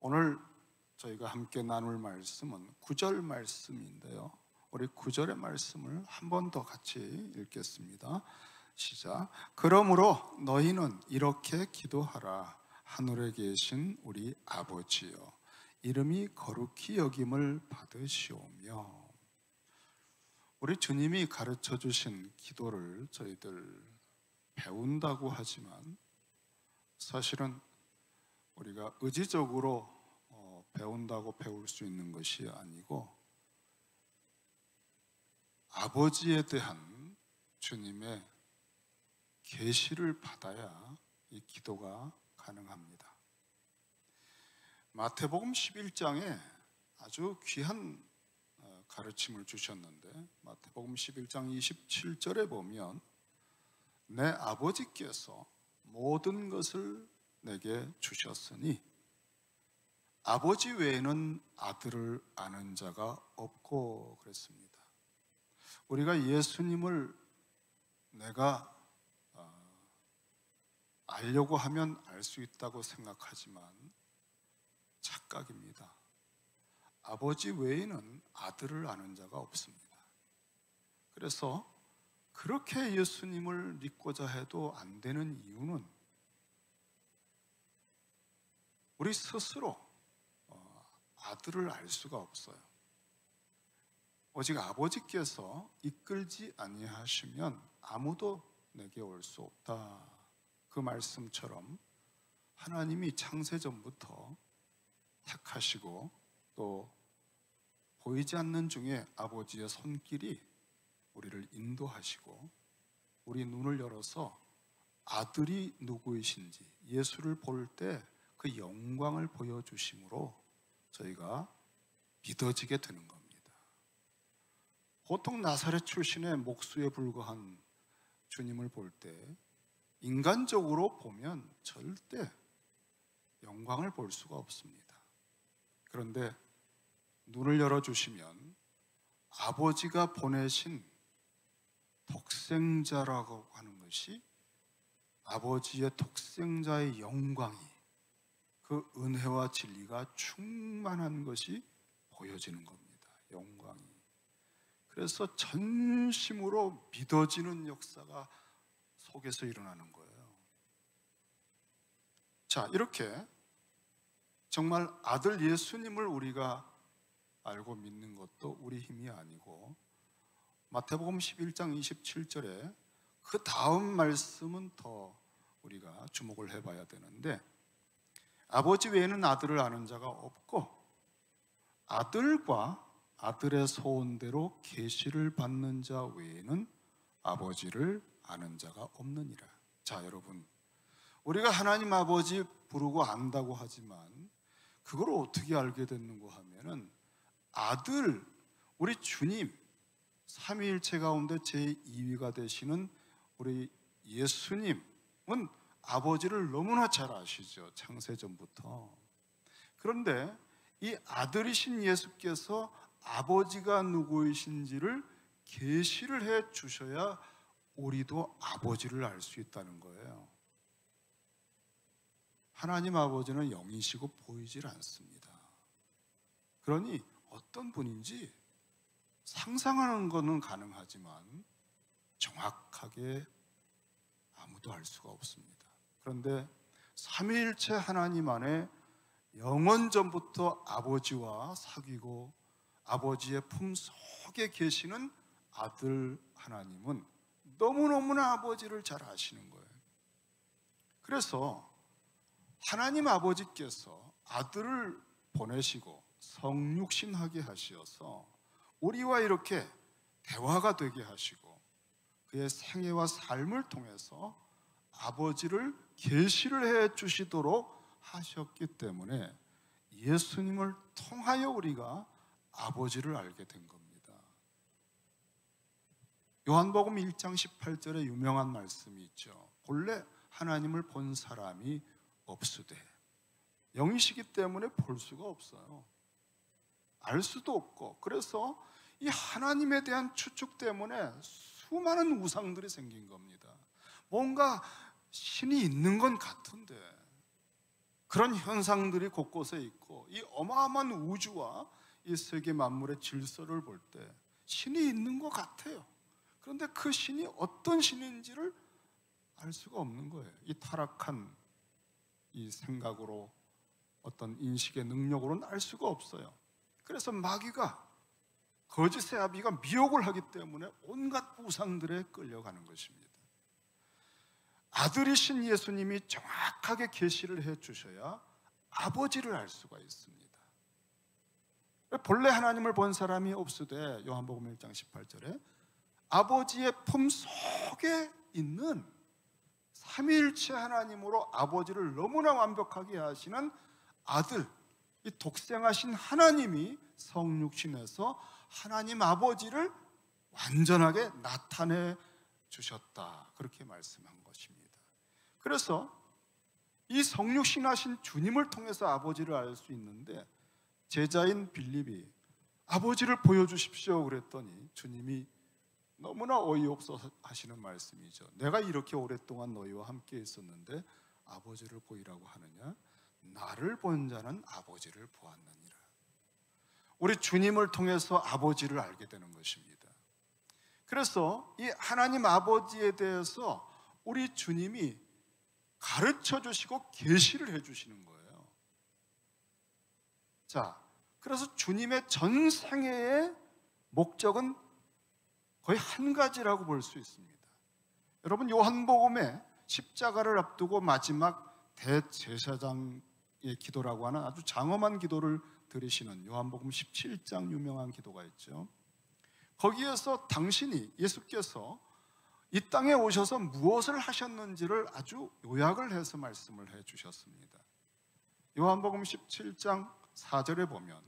오늘 저희가 함께 나눌 말씀은 9절 말씀인데요. 우리 9절의 말씀을 한 번 더 같이 읽겠습니다. 시작. 그러므로 너희는 이렇게 기도하라. 하늘에 계신 우리 아버지여, 이름이 거룩히 여김을 받으시오며. 우리 주님이 가르쳐 주신 기도를 저희들 배운다고 하지만 사실은 우리가 의지적으로 배운다고 배울 수 있는 것이 아니고 아버지에 대한 주님의 계시를 받아야 이 기도가 가능합니다. 마태복음 11장에 아주 귀한 가르침을 주셨는데, 마태복음 11장 27절에 보면 내 아버지께서 모든 것을 내게 주셨으니 아버지 외에는 아들을 아는 자가 없고 그랬습니다. 우리가 예수님을 내가 알려고 하면 알 수 있다고 생각하지만 착각입니다. 아버지 외에는 아들을 아는 자가 없습니다. 그래서 그렇게 예수님을 믿고자 해도 안 되는 이유는 우리 스스로 아들을 알 수가 없어요. 오직 아버지께서 이끌지 아니하시면 아무도 내게 올 수 없다. 그 말씀처럼 하나님이 창세전부터 택하시고 또 보이지 않는 중에 아버지의 손길이 우리를 인도하시고 우리 눈을 열어서 아들이 누구이신지 예수를 볼 때 그 영광을 보여주심으로 저희가 믿어지게 되는 겁니다. 보통 나사렛 출신의 목수에 불과한 주님을 볼 때 인간적으로 보면 절대 영광을 볼 수가 없습니다. 그런데 눈을 열어주시면 아버지가 보내신 독생자라고 하는 것이 아버지의 독생자의 영광이, 그 은혜와 진리가 충만한 것이 보여지는 겁니다. 영광이. 그래서 전심으로 믿어지는 역사가 속에서 일어나는 거예요. 자, 이렇게 정말 아들 예수님을 우리가 알고 믿는 것도 우리 힘이 아니고 마태복음 11장 27절에 그 다음 말씀은 더 우리가 주목을 해봐야 되는데, 아버지 외에는 아들을 아는 자가 없고 아들과 아들의 소원대로 계시를 받는 자 외에는 아버지를 아는 자가 없느니라. 자, 여러분, 우리가 하나님 아버지 부르고 안다고 하지만 그걸 어떻게 알게 됐는가 하면은 아들, 우리 주님, 삼위일체 가운데 제2위가 되시는 우리 예수님은 아버지를 너무나 잘 아시죠. 창세전부터. 그런데 이 아들이신 예수께서 아버지가 누구이신지를 계시를 해 주셔야 우리도 아버지를 알 수 있다는 거예요. 하나님 아버지는 영이시고 보이질 않습니다. 그러니 어떤 분인지 상상하는 것은 가능하지만 정확하게 아무도 알 수가 없습니다. 그런데 삼위일체 하나님 안에 영원전부터 아버지와 사귀고 아버지의 품속에 계시는 아들 하나님은 너무너무나 아버지를 잘 아시는 거예요. 그래서 하나님 아버지께서 아들을 보내시고 성육신하게 하시어서 우리와 이렇게 대화가 되게 하시고 그의 생애와 삶을 통해서 아버지를 계시를 해 주시도록 하셨기 때문에 예수님을 통하여 우리가 아버지를 알게 된 겁니다. 요한복음 1장 18절에 유명한 말씀이 있죠. 본래 하나님을 본 사람이 없으되, 영이시기 때문에 볼 수가 없어요. 알 수도 없고, 그래서 이 하나님에 대한 추측 때문에 수많은 우상들이 생긴 겁니다. 뭔가 신이 있는 건 같은데 그런 현상들이 곳곳에 있고, 이 어마어마한 우주와 이 세계 만물의 질서를 볼 때 신이 있는 것 같아요. 그런데 그 신이 어떤 신인지를 알 수가 없는 거예요. 이 타락한 이 생각으로, 어떤 인식의 능력으로는 알 수가 없어요. 그래서 마귀가, 거짓의 아비가 미혹을 하기 때문에 온갖 우상들에 끌려가는 것입니다. 아들이신 예수님이 정확하게 계시를 해 주셔야 아버지를 알 수가 있습니다. 본래 하나님을 본 사람이 없으되, 요한복음 1장 18절에 아버지의 품 속에 있는 삼위일체 하나님으로 아버지를 너무나 완벽하게 하시는 아들, 이 독생하신 하나님이 성육신에서 하나님 아버지를 완전하게 나타내 주셨다, 그렇게 말씀한 것입니다. 그래서 이 성육신하신 주님을 통해서 아버지를 알 수 있는데, 제자인 빌립이 아버지를 보여주십시오 그랬더니 주님이 너무나 어이없어 하시는 말씀이죠. 내가 이렇게 오랫동안 너희와 함께 있었는데 아버지를 보이라고 하느냐? 나를 본 자는 아버지를 보았느니라. 우리 주님을 통해서 아버지를 알게 되는 것입니다. 그래서 이 하나님 아버지에 대해서 우리 주님이 가르쳐 주시고 계시를 해 주시는 거예요. 자, 그래서 주님의 전 생애의 목적은 거의 한 가지라고 볼 수 있습니다. 여러분, 요한복음에 십자가를 앞두고 마지막 대제사장의 기도라고 하는 아주 장엄한 기도를 드리시는 요한복음 17장 유명한 기도가 있죠. 거기에서 당신이, 예수께서 이 땅에 오셔서 무엇을 하셨는지를 아주 요약을 해서 말씀을 해 주셨습니다. 요한복음 17장 4절에 보면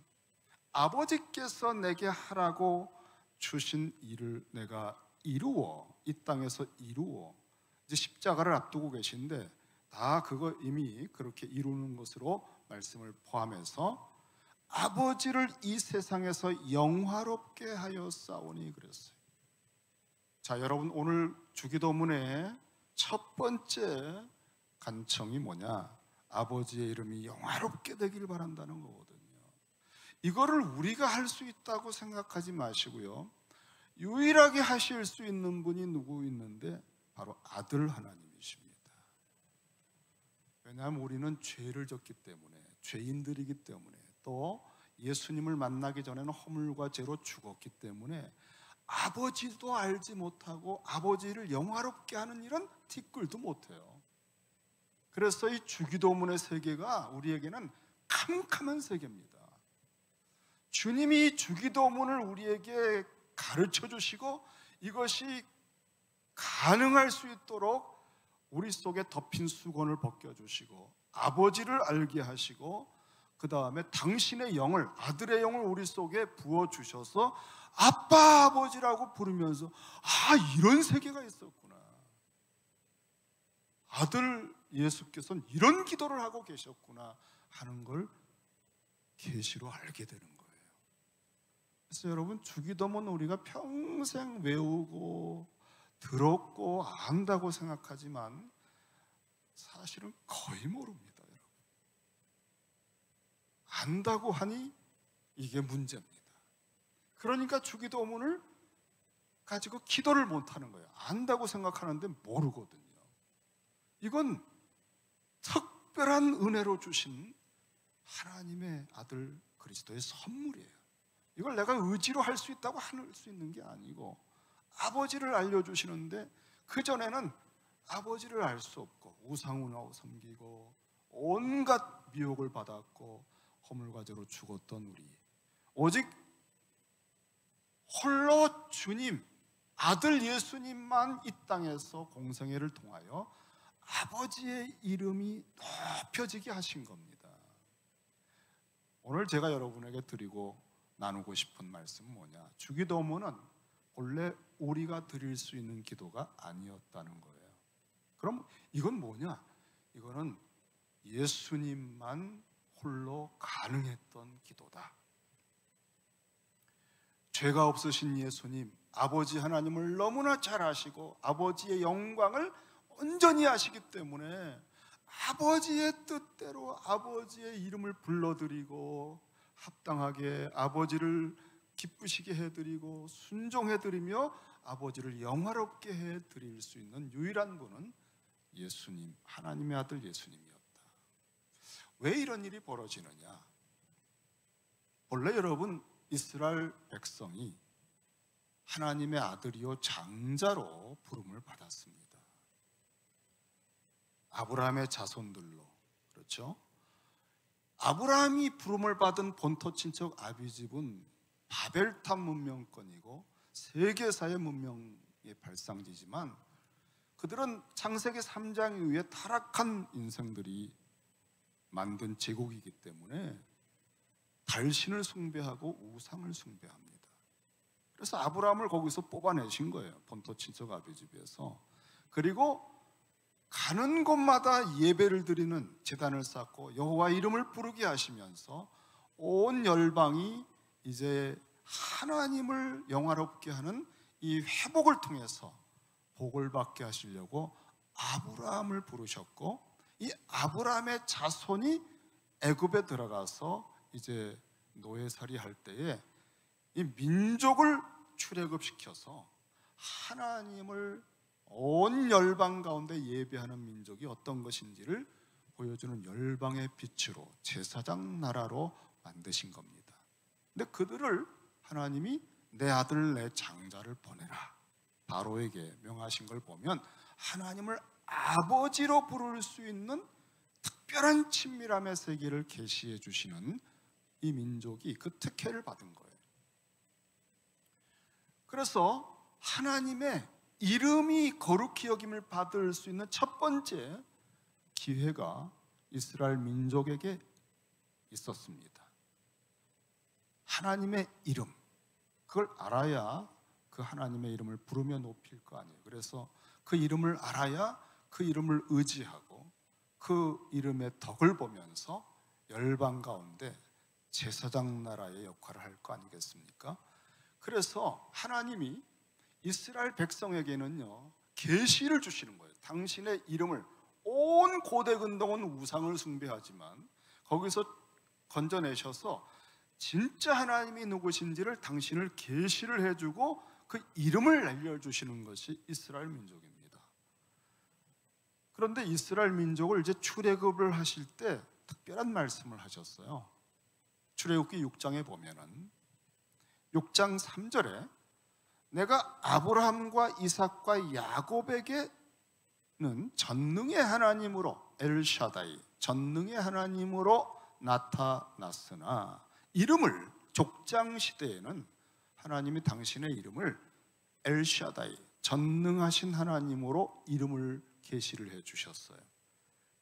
아버지께서 내게 하라고 주신 일을 내가 이루어, 이 땅에서 이루어, 이제 십자가를 앞두고 계신데 다 그거 이미 그렇게 이루는 것으로 말씀을 포함해서 아버지를 이 세상에서 영화롭게 하여 싸우니 그랬어요. 자, 여러분, 오늘 주기도문의 첫 번째 간청이 뭐냐? 아버지의 이름이 영화롭게 되길 바란다는 거거든요. 이거를 우리가 할 수 있다고 생각하지 마시고요, 유일하게 하실 수 있는 분이 누구 있는데 바로 아들 하나님이십니다. 왜냐하면 우리는 죄를 졌기 때문에, 죄인들이기 때문에, 또 예수님을 만나기 전에는 허물과 죄로 죽었기 때문에 아버지도 알지 못하고 아버지를 영화롭게 하는 일은 티끌도 못해요. 그래서 이 주기도문의 세계가 우리에게는 캄캄한 세계입니다. 주님이 주기도문을 우리에게 가르쳐 주시고 이것이 가능할 수 있도록 우리 속에 덮인 수건을 벗겨주시고 아버지를 알게 하시고, 그 다음에 당신의 영을, 아들의 영을 우리 속에 부어주셔서 아빠, 아버지라고 부르면서 아, 이런 세계가 있었구나, 아들 예수께서는 이런 기도를 하고 계셨구나 하는 걸 계시로 알게 되는 거예요. 그래서 여러분, 주기도문 우리가 평생 외우고 들었고 안다고 생각하지만 사실은 거의 모릅니다. 여러분, 안다고 하니 이게 문제입니다. 그러니까 주기도문을 가지고 기도를 못하는 거예요. 안다고 생각하는데 모르거든요. 이건 특별한 은혜로 주신 하나님의 아들 그리스도의 선물이에요. 이걸 내가 의지로 할 수 있다고 할 수 있는 게 아니고, 아버지를 알려주시는데 그전에는 아버지를 알 수 없고 우상을 섬기고 온갖 미혹을 받았고 허물과 죄로 죽었던 우리, 오직 홀로 주님, 아들 예수님만 이 땅에서 공생애를 통하여 아버지의 이름이 높여지게 하신 겁니다. 오늘 제가 여러분에게 드리고 나누고 싶은 말씀은 뭐냐? 주기도문은 본래 우리가 드릴 수 있는 기도가 아니었다는 거예요. 그럼 이건 뭐냐? 이거는 예수님만 홀로 가능했던 기도다. 죄가 없으신 예수님, 아버지 하나님을 너무나 잘 아시고 아버지의 영광을 온전히 아시기 때문에 아버지의 뜻대로 아버지의 이름을 불러드리고 합당하게 아버지를 기쁘시게 해드리고 순종해드리며 아버지를 영화롭게 해드릴 수 있는 유일한 분은 예수님, 하나님의 아들 예수님이었다. 왜 이런 일이 벌어지느냐? 원래 여러분, 이스라엘 백성이 하나님의 아들이요 장자로 부름을 받았습니다. 아브라함의 자손들로. 그렇죠? 아브라함이 부름을 받은 본토 친척 아비집은 바벨탑 문명권이고 세계사의 문명의 발상지지만 그들은 창세기 3장 이후에 타락한 인생들이 만든 제국이기 때문에 달신을 숭배하고 우상을 숭배합니다. 그래서 아브라함을 거기서 뽑아내신 거예요. 본토 친척 아비집에서. 그리고 가는 곳마다 예배를 드리는 제단을 쌓고 여호와 이름을 부르게 하시면서 온 열방이 이제 하나님을 영화롭게 하는 이 회복을 통해서 복을 받게 하시려고 아브라함을 부르셨고, 이 아브라함의 자손이 애굽에 들어가서 이제 노예살이 할 때에 이 민족을 출애굽시켜서 하나님을 온 열방 가운데 예배하는 민족이 어떤 것인지를 보여주는 열방의 빛으로 제사장 나라로 만드신 겁니다. 근데 그들을 하나님이 내 아들 내 장자를 보내라 바로에게 명하신 걸 보면 하나님을 아버지로 부를 수 있는 특별한 친밀함의 세계를 계시해 주시는 이 민족이 그 특혜를 받은 거예요. 그래서 하나님의 이름이 거룩히 여김을 받을 수 있는 첫 번째 기회가 이스라엘 민족에게 있었습니다. 하나님의 이름, 그걸 알아야 그 하나님의 이름을 부르며 높일 거 아니에요. 그래서 그 이름을 알아야 그 이름을 의지하고 그 이름의 덕을 보면서 열방 가운데 제사장 나라의 역할을 할 거 아니겠습니까? 그래서 하나님이 이스라엘 백성에게는요 계시를 주시는 거예요. 당신의 이름을, 온 고대 근동은 우상을 숭배하지만 거기서 건져내셔서 진짜 하나님이 누구신지를 당신을 계시를 해주고 그 이름을 알려주시는 것이 이스라엘 민족입니다. 그런데 이스라엘 민족을 이제 출애굽을 하실 때 특별한 말씀을 하셨어요. 출애굽기 6장에 보면은 6장 3절에 내가 아브라함과 이삭과 야곱에게는 전능의 하나님으로 엘샤다이, 전능의 하나님으로 나타났으나 이름을 족장 시대에는 하나님이 당신의 이름을 엘샤다이, 전능하신 하나님으로 이름을 계시를 해 주셨어요.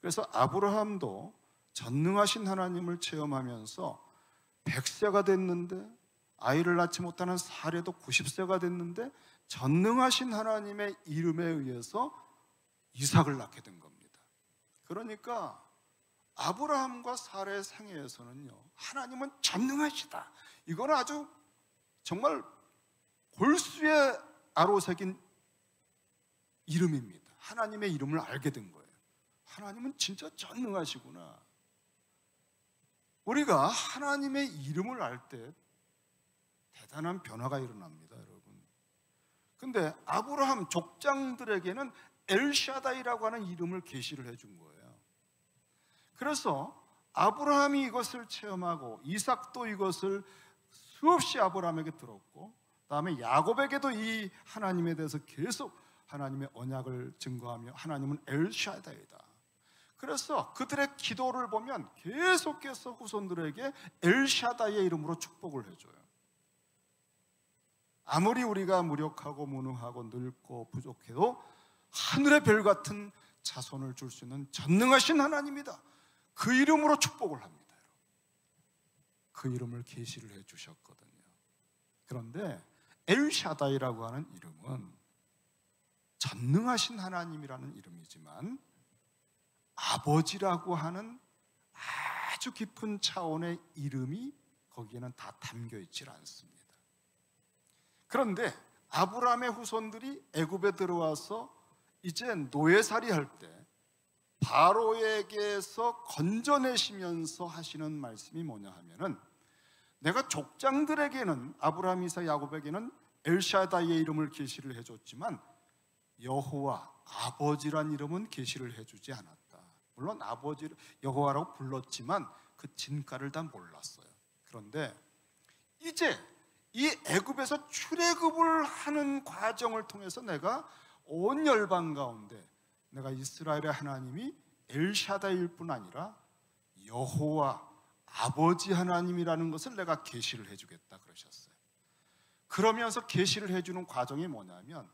그래서 아브라함도 전능하신 하나님을 체험하면서 100세가 됐는데 아이를 낳지 못하는 사례도 90세가 됐는데 전능하신 하나님의 이름에 의해서 이삭을 낳게 된 겁니다. 그러니까 아브라함과 사라의 생애에서는요 하나님은 전능하시다, 이건 아주 정말 골수에 아로새긴 이름입니다. 하나님의 이름을 알게 된 거예요. 하나님은 진짜 전능하시구나. 우리가 하나님의 이름을 알 때 대단한 변화가 일어납니다, 여러분. 근데 아브라함 족장들에게는 엘샤다이라고 하는 이름을 계시를 해준 거예요. 그래서 아브라함이 이것을 체험하고 이삭도 이것을 수없이 아브라함에게 들었고 그다음에 야곱에게도 이 하나님에 대해서 계속 하나님의 언약을 증거하며 하나님은 엘샤다이다. 그래서 그들의 기도를 보면 계속해서 후손들에게 엘샤다이의 이름으로 축복을 해줘요. 아무리 우리가 무력하고 무능하고 늙고 부족해도 하늘의 별 같은 자손을 줄 수 있는 전능하신 하나님이다, 그 이름으로 축복을 합니다. 그 이름을 계시를 해 주셨거든요. 그런데 엘샤다이라고 하는 이름은 전능하신 하나님이라는 이름이지만 아버지라고 하는 아주 깊은 차원의 이름이 거기에는 다 담겨 있질 않습니다. 그런데 아브라함의 후손들이 애굽에 들어와서 이제 노예살이 할 때 바로에게서 건져내시면서 하시는 말씀이 뭐냐 하면은, 내가 족장들에게는, 아브라함, 이삭, 야곱에게는 엘샤다이의 이름을 계시를 해줬지만 여호와, 아버지란 이름은 계시를 해주지 않았다. 물론 아버지 여호와라고 불렀지만 그 진가를 다 몰랐어요. 그런데 이제 이 애굽에서 출애굽을 하는 과정을 통해서 내가 온 열방 가운데 내가 이스라엘의 하나님이 엘샤다일 뿐 아니라 여호와, 아버지 하나님이라는 것을 내가 계시를 해주겠다 그러셨어요. 그러면서 계시를 해주는 과정이 뭐냐면,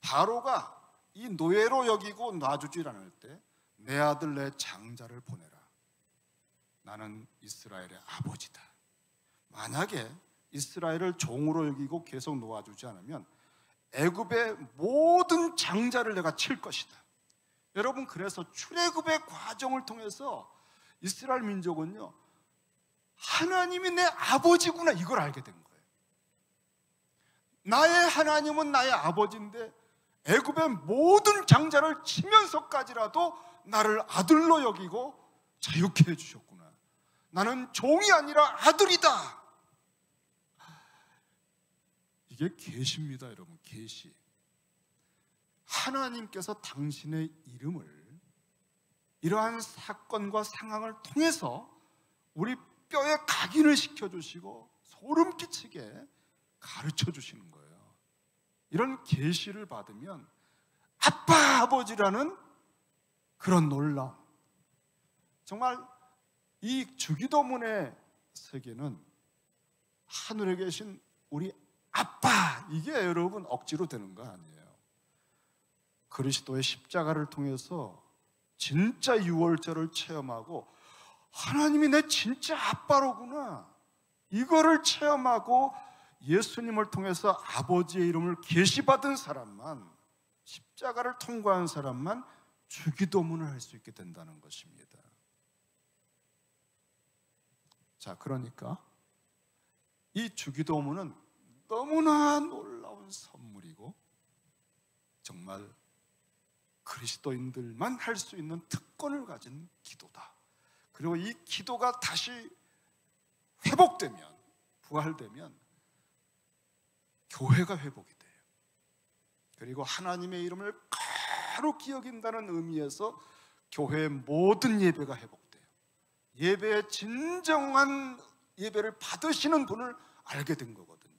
바로가 이 노예로 여기고 놔주질 않을 때 내 아들 내 장자를 보내라. 나는 이스라엘의 아버지다. 만약에 이스라엘을 종으로 여기고 계속 놓아주지 않으면 애굽의 모든 장자를 내가 칠 것이다. 여러분, 그래서 출애굽의 과정을 통해서 이스라엘 민족은요, 하나님이 내 아버지구나, 이걸 알게 된 거예요. 나의 하나님은 나의 아버지인데 애굽의 모든 장자를 치면서까지라도 나를 아들로 여기고 자유케 해주셨구나. 나는 종이 아니라 아들이다. 이게 계시입니다, 여러분. 계시. 하나님께서 당신의 이름을 이러한 사건과 상황을 통해서 우리 뼈에 각인을 시켜주시고 소름 끼치게 가르쳐 주시는 거예요. 이런 계시를 받으면 아빠, 아버지라는 그런 놀라움. 정말 이 주기도문의 세계는 하늘에 계신 우리 아빠, 이게 여러분 억지로 되는 거 아니에요. 그리스도의 십자가를 통해서 진짜 유월절을 체험하고 하나님이 내 진짜 아빠로구나, 이거를 체험하고 예수님을 통해서 아버지의 이름을 계시받은 사람만, 십자가를 통과한 사람만 주기도문을 할 수 있게 된다는 것입니다. 자, 그러니까 이 주기도문은 너무나 놀라운 선물이고 정말 그리스도인들만 할 수 있는 특권을 가진 기도다. 그리고 이 기도가 다시 회복되면, 부활되면 교회가 회복이 돼요. 그리고 하나님의 이름을 거룩히 여긴다는 의미에서 교회의 모든 예배가 회복돼요. 예배의 진정한 예배를 받으시는 분을 알게 된 거거든요.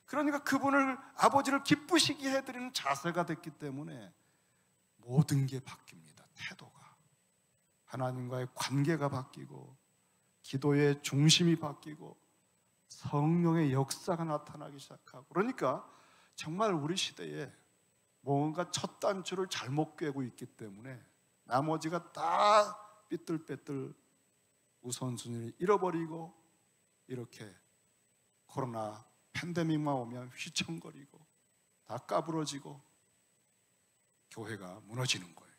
그러니까 그분을, 아버지를 기쁘시게 해드리는 자세가 됐기 때문에 모든 게 바뀝니다. 태도가, 하나님과의 관계가 바뀌고 기도의 중심이 바뀌고 성령의 역사가 나타나기 시작하고, 그러니까 정말 우리 시대에 뭔가 첫 단추를 잘못 꿰고 있기 때문에 나머지가 다 삐뚤빼뚤 우선순위를 잃어버리고 이렇게 코로나 팬데믹만 오면 휘청거리고 다 까부러지고 교회가 무너지는 거예요.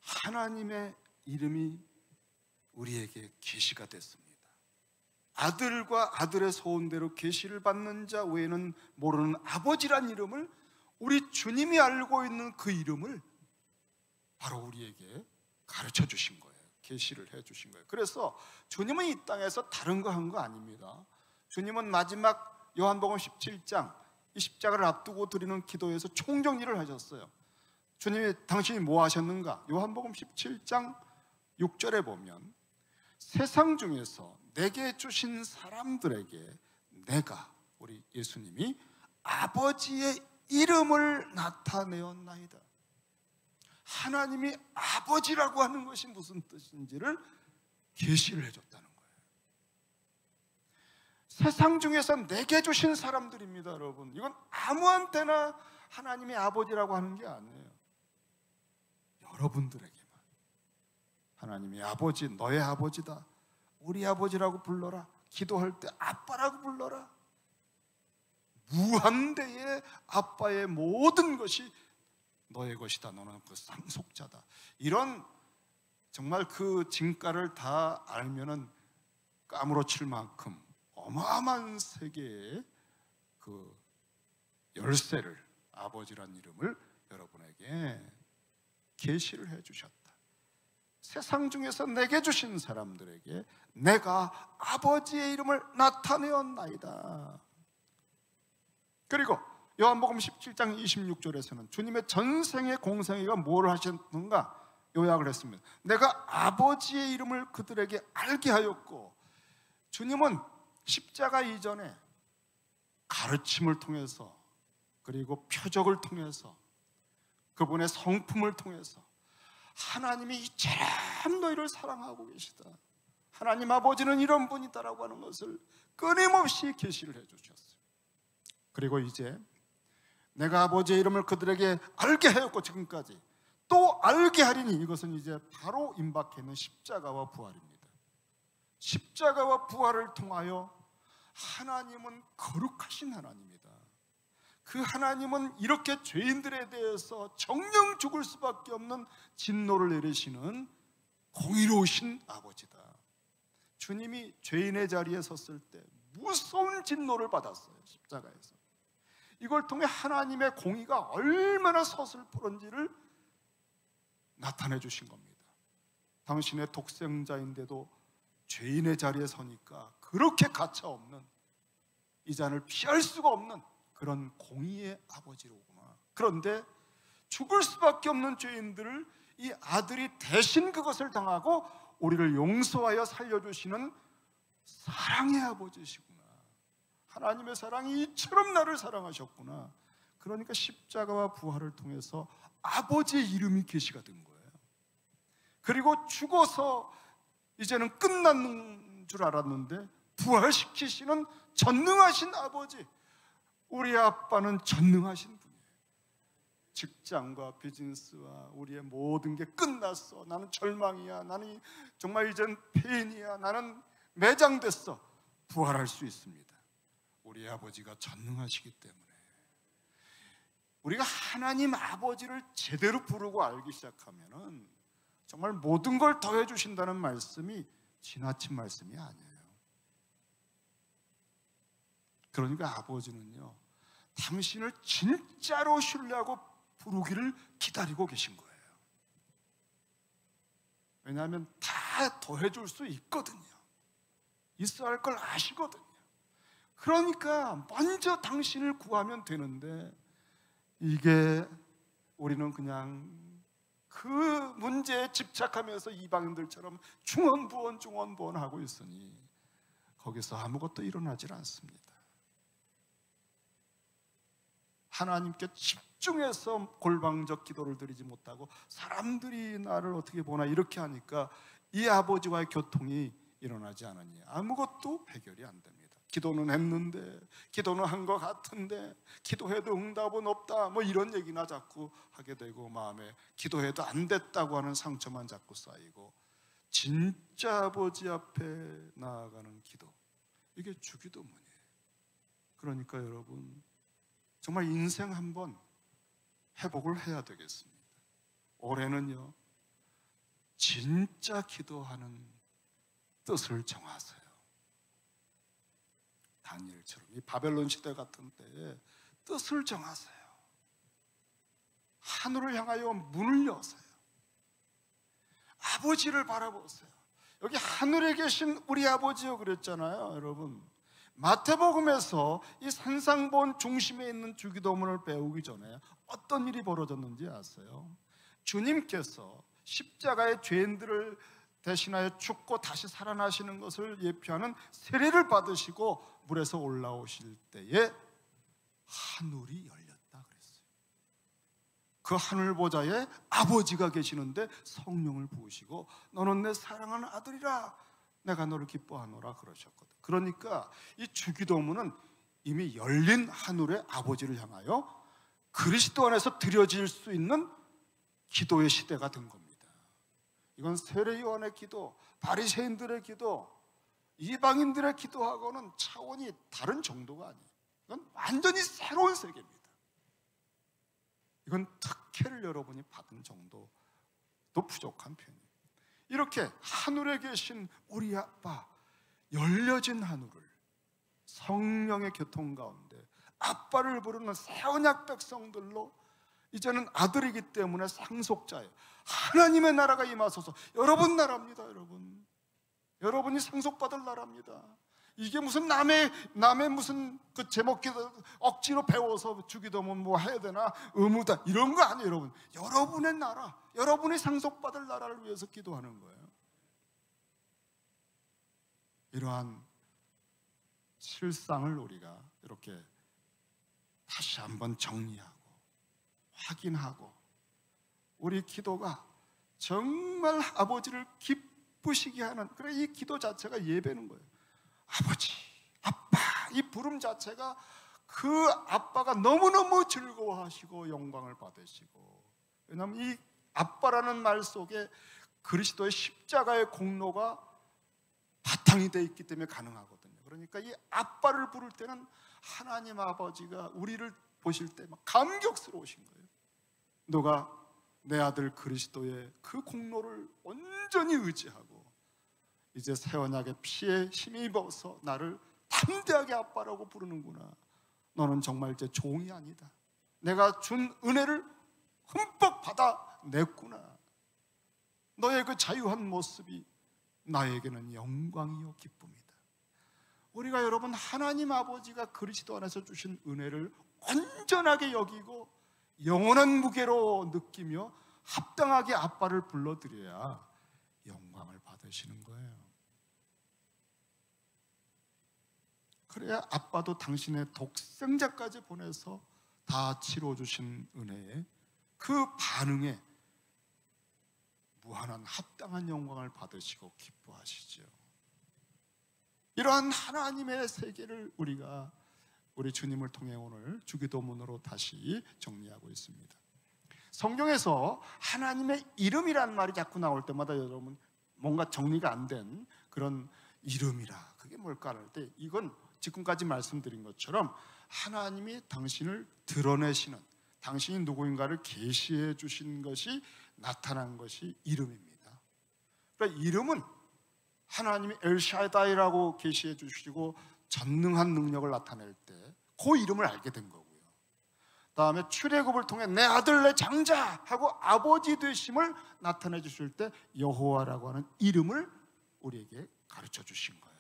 하나님의 이름이 우리에게 계시가 됐습니다. 아들과 아들의 소원대로 계시를 받는 자 외에는 모르는 아버지란 이름을, 우리 주님이 알고 있는 그 이름을 바로 우리에게 가르쳐 주신 거예요. 계시를 해 주신 거예요. 그래서 주님은 이 땅에서 다른 거 한 거 아닙니다. 주님은 마지막 요한복음 17장 이 십자가를 앞두고 드리는 기도에서 총정리를 하셨어요. 주님이 당신이 뭐 하셨는가? 요한복음 17장 6절에 보면 세상 중에서 내게 주신 사람들에게 내가, 우리 예수님이 아버지의 이름을 나타내었나이다. 하나님이 아버지라고 하는 것이 무슨 뜻인지를 계시를 해줬다는 거예요. 세상 중에서 내게 주신 사람들입니다, 여러분. 이건 아무한테나 하나님이 아버지라고 하는 게 아니에요. 여러분들에게만 하나님이 아버지, 너의 아버지다, 우리 아버지라고 불러라, 기도할 때 아빠라고 불러라. 무한대의 아빠의 모든 것이 너의 것이다, 너는 그 상속자다. 이런 정말 그 진가를 다 알면은 까무러칠 만큼 어마어마한 세계의 그 열쇠를, 아버지란 이름을 여러분에게 계시를 해주셨다. 세상 중에서 내게 주신 사람들에게 내가 아버지의 이름을 나타내었나이다. 그리고 요한복음 17장 26절에서는 주님의 전생의 공생애가 뭘 하셨는가 요약을 했습니다. 내가 아버지의 이름을 그들에게 알게 하였고, 주님은 십자가 이전에 가르침을 통해서, 그리고 표적을 통해서, 그분의 성품을 통해서 하나님이 이처럼 너희를 사랑하고 계시다, 하나님 아버지는 이런 분이다라고 하는 것을 끊임없이 계시를 해주셨어요. 그리고 이제 내가 아버지의 이름을 그들에게 알게 하였고 지금까지 또 알게 하리니, 이것은 이제 바로 임박해 있는 십자가와 부활입니다. 십자가와 부활을 통하여 하나님은 거룩하신 하나님이다. 그 하나님은 이렇게 죄인들에 대해서 정령 죽을 수밖에 없는 진노를 내리시는 공의로우신 아버지다. 주님이 죄인의 자리에 섰을 때 무서운 진노를 받았어요, 십자가에서. 이걸 통해 하나님의 공의가 얼마나 서슬프른지를 나타내 주신 겁니다. 당신의 독생자인데도 죄인의 자리에 서니까 그렇게 가차없는, 이 잔을 피할 수가 없는 그런 공의의 아버지로구나. 그런데 죽을 수밖에 없는 죄인들을 이 아들이 대신 그것을 당하고 우리를 용서하여 살려주시는 사랑의 아버지시구나. 하나님의 사랑이 이처럼 나를 사랑하셨구나. 그러니까 십자가와 부활을 통해서 아버지의 이름이 계시가 된 거예요. 그리고 죽어서 이제는 끝난 줄 알았는데 부활시키시는 전능하신 아버지, 우리 아빠는 전능하신 분이에요. 직장과 비즈니스와 우리의 모든 게 끝났어, 나는 절망이야, 나는 정말 이젠 폐인이야, 나는 매장됐어, 부활할 수 있습니다. 우리 아버지가 전능하시기 때문에 우리가 하나님 아버지를 제대로 부르고 알기 시작하면은 정말 모든 걸 더해 주신다는 말씀이 지나친 말씀이 아니에요. 그러니까 아버지는요, 당신을 진짜로 신뢰하고 부르기를 기다리고 계신 거예요. 왜냐하면 다 더해 줄 수 있거든요. 있어야 할 걸 아시거든요. 그러니까 먼저 당신을 구하면 되는데, 이게 우리는 그냥 그 문제에 집착하면서 이방인들처럼 중언부언 하고 있으니 거기서 아무것도 일어나질 않습니다. 하나님께 집중해서 골방적 기도를 드리지 못하고 사람들이 나를 어떻게 보나 이렇게 하니까 이 아버지와의 교통이 일어나지 않으니 아무것도 해결이 안 됩니다. 기도는 했는데, 기도는 한 것 같은데, 기도해도 응답은 없다, 뭐 이런 얘기나 자꾸 하게 되고, 마음에 기도해도 안 됐다고 하는 상처만 자꾸 쌓이고, 진짜 아버지 앞에 나아가는 기도, 이게 주기도문이에요. 그러니까 여러분, 정말 인생 한번 회복을 해야 되겠습니다. 올해는요, 진짜 기도하는 뜻을 정하세요. 다니엘처럼 이 바벨론 시대 같은 때에 뜻을 정하세요. 하늘을 향하여 문을 여세요. 아버지를 바라보세요. 여기 하늘에 계신 우리 아버지요 그랬잖아요, 여러분. 마태복음에서 이 산상본 중심에 있는 주기도문을 배우기 전에 어떤 일이 벌어졌는지 아세요? 주님께서 십자가의 죄인들을 대신하여 죽고 다시 살아나시는 것을 예표하는 세례를 받으시고 물에서 올라오실 때에 하늘이 열렸다 그랬어요. 그 하늘 보좌에 아버지가 계시는데 성령을 부으시고 너는 내 사랑하는 아들이라, 내가 너를 기뻐하노라 그러셨거든. 그러니까 이 주기도문은 이미 열린 하늘의 아버지를 향하여 그리스도 안에서 드려질 수 있는 기도의 시대가 된 겁니다. 이건 세례 요한의 기도, 바리새인들의 기도, 이방인들의 기도하고는 차원이 다른 정도가 아니에요. 이건 완전히 새로운 세계입니다. 이건 특혜를 여러분이 받은 정도도 부족한 편이에요. 이렇게 하늘에 계신 우리 아빠, 열려진 하늘을 성령의 교통 가운데 아빠를 부르는 새 언약 백성들로 이제는 아들이기 때문에 상속자예요. 하나님의 나라가 임하소서. 여러분 나라입니다. 여러분이 상속받을 나라입니다. 이게 무슨 남의 무슨 그 제목기도 억지로 배워서 주기도문 뭐 해야 되나 의무다 이런 거 아니에요. 여러분, 여러분의 나라, 여러분이 상속받을 나라를 위해서 기도하는 거예요. 이러한 실상을 우리가 이렇게 다시 한번 정리하고 확인하고, 우리 기도가 정말 아버지를 기쁘시게 하는, 그래, 이 기도 자체가 예배는 거예요. 아버지, 아빠, 이 부름 자체가 그 아빠가 너무너무 즐거워하시고 영광을 받으시고, 왜냐하면 이 아빠라는 말 속에 그리스도의 십자가의 공로가 바탕이 되어 있기 때문에 가능하거든요. 그러니까 이 아빠를 부를 때는 하나님 아버지가 우리를 보실 때 막 감격스러우신 거예요. 너가 내 아들 그리스도의 그 공로를 온전히 의지하고 이제 새 언약의 피에 힘입어서 나를 담대하게 아빠라고 부르는구나. 너는 정말 이제 종이 아니다. 내가 준 은혜를 흠뻑 받아냈구나. 너의 그 자유한 모습이 나에게는 영광이요 기쁨이다. 우리가 여러분 하나님 아버지가 그리스도 안에서 주신 은혜를 온전하게 여기고 영원한 무게로 느끼며 합당하게 아빠를 불러드려야 영광을 받으시는 거예요. 그래야 아빠도 당신의 독생자까지 보내서 다 치러주신 은혜에 그 반응에 무한한 합당한 영광을 받으시고 기뻐하시죠. 이러한 하나님의 세계를 우리가 우리 주님을 통해 오늘 주기도문으로 다시 정리하고 있습니다. 성경에서 하나님의 이름이라는 말이 자꾸 나올 때마다 여러분 뭔가 정리가 안 된 그런 이름이라 그게 뭘까 할 때, 이건 지금까지 말씀드린 것처럼 하나님이 당신을 드러내시는, 당신이 누구인가를 계시해 주신 것이 나타난 것이 이름입니다. 그러니까 이름은 하나님이 엘샤다이라고 계시해 주시고 전능한 능력을 나타낼 때 그 이름을 알게 된 거고요. 다음에 출애굽을 통해 내 아들 내 장자 하고 아버지 되심을 나타내 주실 때 여호와라고 하는 이름을 우리에게 가르쳐 주신 거예요.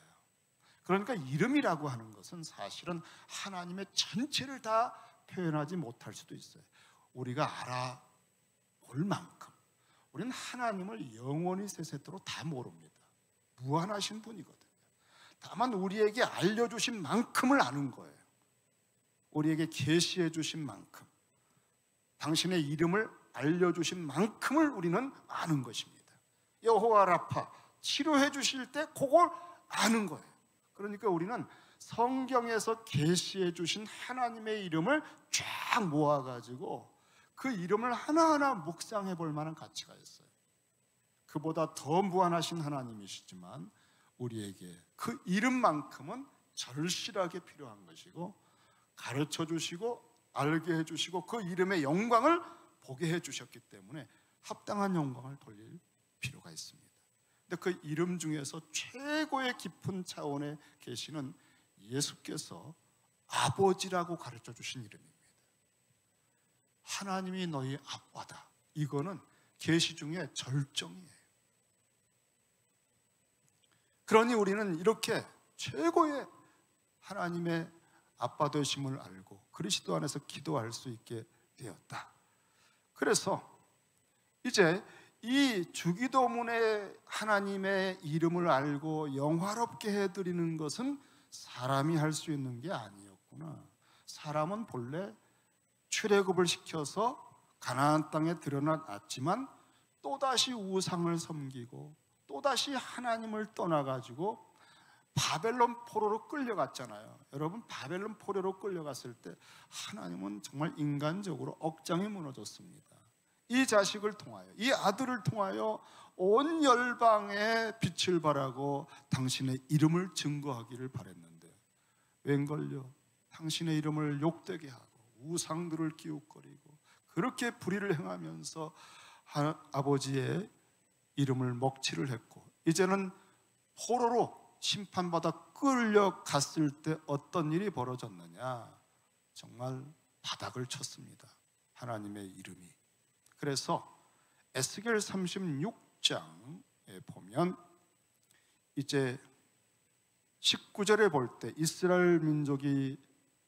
그러니까 이름이라고 하는 것은 사실은 하나님의 전체를 다 표현하지 못할 수도 있어요. 우리가 알아볼 만큼 우리는 하나님을 영원히 세세토록 다 모릅니다. 무한하신 분이거든요. 다만 우리에게 알려주신 만큼을 아는 거예요. 우리에게 계시해 주신 만큼, 당신의 이름을 알려주신 만큼을 우리는 아는 것입니다. 여호와 라파, 치료해 주실 때 그걸 아는 거예요. 그러니까 우리는 성경에서 계시해 주신 하나님의 이름을 쫙 모아가지고 그 이름을 하나하나 묵상해 볼 만한 가치가 있어요. 그보다 더 무한하신 하나님이시지만 우리에게 그 이름만큼은 절실하게 필요한 것이고, 가르쳐 주시고 알게 해 주시고 그 이름의 영광을 보게 해 주셨기 때문에 합당한 영광을 돌릴 필요가 있습니다. 근데 그 이름 중에서 최고의 깊은 차원에 계시는 예수께서 아버지라고 가르쳐 주신 이름입니다. 하나님이 너희 아빠다. 이거는 계시 중에 절정이에요. 그러니 우리는 이렇게 최고의 하나님의 아빠 되심을 알고 그리스도 안에서 기도할 수 있게 되었다. 그래서 이제 이 주기도문에 하나님의 이름을 알고 영화롭게 해드리는 것은 사람이 할 수 있는 게 아니었구나. 사람은 본래 출애굽을 시켜서 가나안 땅에 드러났지만 또다시 우상을 섬기고 또다시 하나님을 떠나가지고 바벨론 포로로 끌려갔잖아요. 여러분, 바벨론 포로로 끌려갔을 때 하나님은 정말 인간적으로 억장이 무너졌습니다. 이 자식을 통하여, 이 아들을 통하여 온 열방에 빛을 발하고 당신의 이름을 증거하기를 바랬는데 웬걸요, 당신의 이름을 욕되게 하고 우상들을 기웃거리고 그렇게 불의를 행하면서 아버지의 이름을 먹칠을 했고, 이제는 포로로 심판받아 끌려갔을 때 어떤 일이 벌어졌느냐, 정말 바닥을 쳤습니다. 하나님의 이름이. 그래서 에스겔 36장에 보면 이제 19절에 볼 때 이스라엘 민족이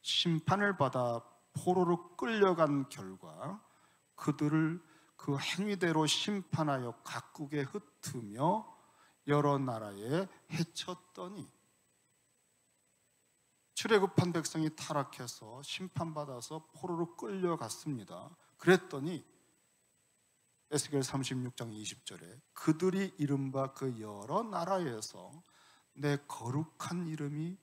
심판을 받아 포로로 끌려간 결과 그들을 그 행위대로 심판하여 각국에 흩으며 여러 나라에 해쳤더니, 출애굽한 백성이 타락해서 심판받아서 포로로 끌려갔습니다. 그랬더니 에스겔 36장 20절에 그들이 이른바 그 여러 나라에서 내 거룩한 이름이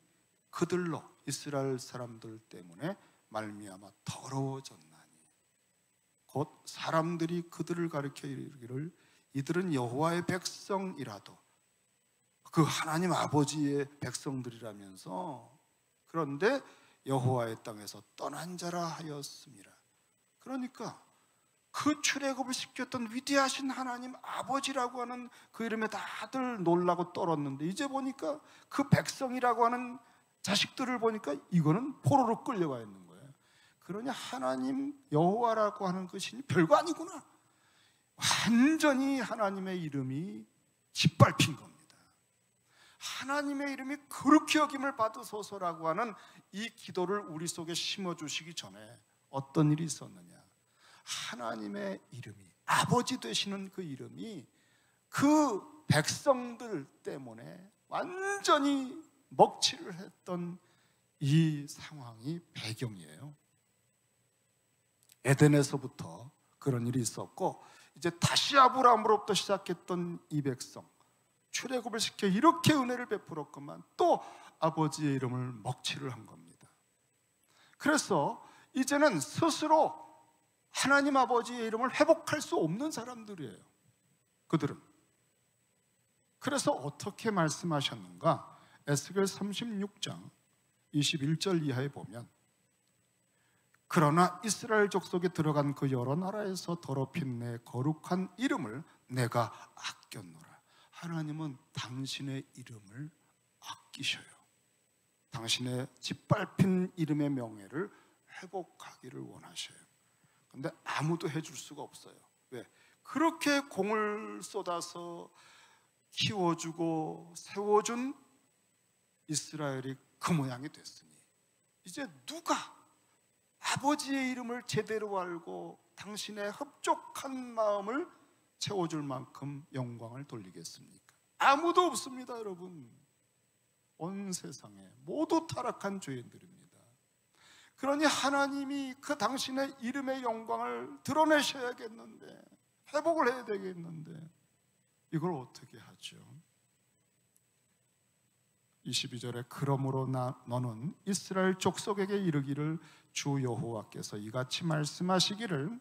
그들로, 이스라엘 사람들 때문에 말미암아 더러워졌나니, 곧 사람들이 그들을 가리켜 이르기를 이들은 여호와의 백성이라도 그 하나님 아버지의 백성들이라면서, 그런데 여호와의 땅에서 떠난 자라 하였습니다. 그러니까 그 출애굽을 시켰던 위대하신 하나님 아버지라고 하는 그 이름에 다들 놀라고 떨었는데, 이제 보니까 그 백성이라고 하는 자식들을 보니까 이거는 포로로 끌려가 있는 거예요. 그러니 하나님 여호와라고 하는 것이 별거 아니구나. 완전히 하나님의 이름이 짓밟힌 겁니다. 하나님의 이름이 그렇게 여김을 받으소서라고 하는 이 기도를 우리 속에 심어주시기 전에 어떤 일이 있었느냐. 하나님의 이름이, 아버지 되시는 그 이름이 그 백성들 때문에 완전히 먹칠을 했던 이 상황이 배경이에요. 에덴에서부터 그런 일이 있었고, 이제 다시 아브라함으로부터 시작했던 이 백성, 출애굽을 시켜 이렇게 은혜를 베풀었건만 또 아버지의 이름을 먹칠을 한 겁니다. 그래서 이제는 스스로 하나님 아버지의 이름을 회복할 수 없는 사람들이에요, 그들은. 그래서 어떻게 말씀하셨는가? 에스겔 36장 21절 이하에 보면, 그러나 이스라엘 족속에 들어간 그 여러 나라에서 더럽힌 내 거룩한 이름을 내가 아꼈노라. 하나님은 당신의 이름을 아끼셔요. 당신의 짓밟힌 이름의 명예를 회복하기를 원하셔요. 근데 아무도 해줄 수가 없어요. 왜? 그렇게 공을 쏟아서 키워주고 세워준 이스라엘이 그 모양이 됐으니, 이제 누가 아버지의 이름을 제대로 알고 당신의 흡족한 마음을 채워줄 만큼 영광을 돌리겠습니까? 아무도 없습니다, 여러분. 온 세상에 모두 타락한 죄인들입니다. 그러니 하나님이 그 당신의 이름의 영광을 드러내셔야겠는데, 회복을 해야 되겠는데, 이걸 어떻게 하죠? 22절에 그러므로 너는 이스라엘 족속에게 이르기를 주 여호와께서 이같이 말씀하시기를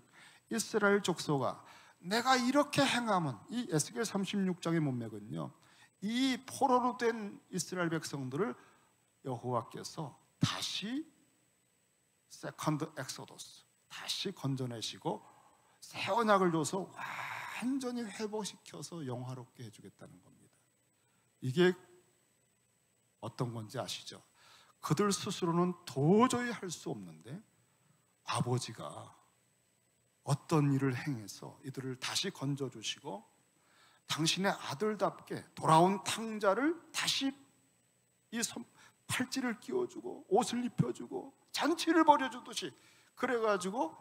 이스라엘 족속아, 내가 이렇게 행함은, 이 에스겔 36장의 문맥은요, 이 포로로 된 이스라엘 백성들을 여호와께서 다시 세컨드 엑소더스, 다시 건져내시고 새 언약을 줘서 완전히 회복시켜서 영화롭게 해주겠다는 겁니다. 이게 어떤 건지 아시죠? 그들 스스로는 도저히 할 수 없는데 아버지가 어떤 일을 행해서 이들을 다시 건져주시고 당신의 아들답게 돌아온 탕자를 다시 이 팔찌를 끼워주고 옷을 입혀주고 잔치를 벌여주듯이, 그래가지고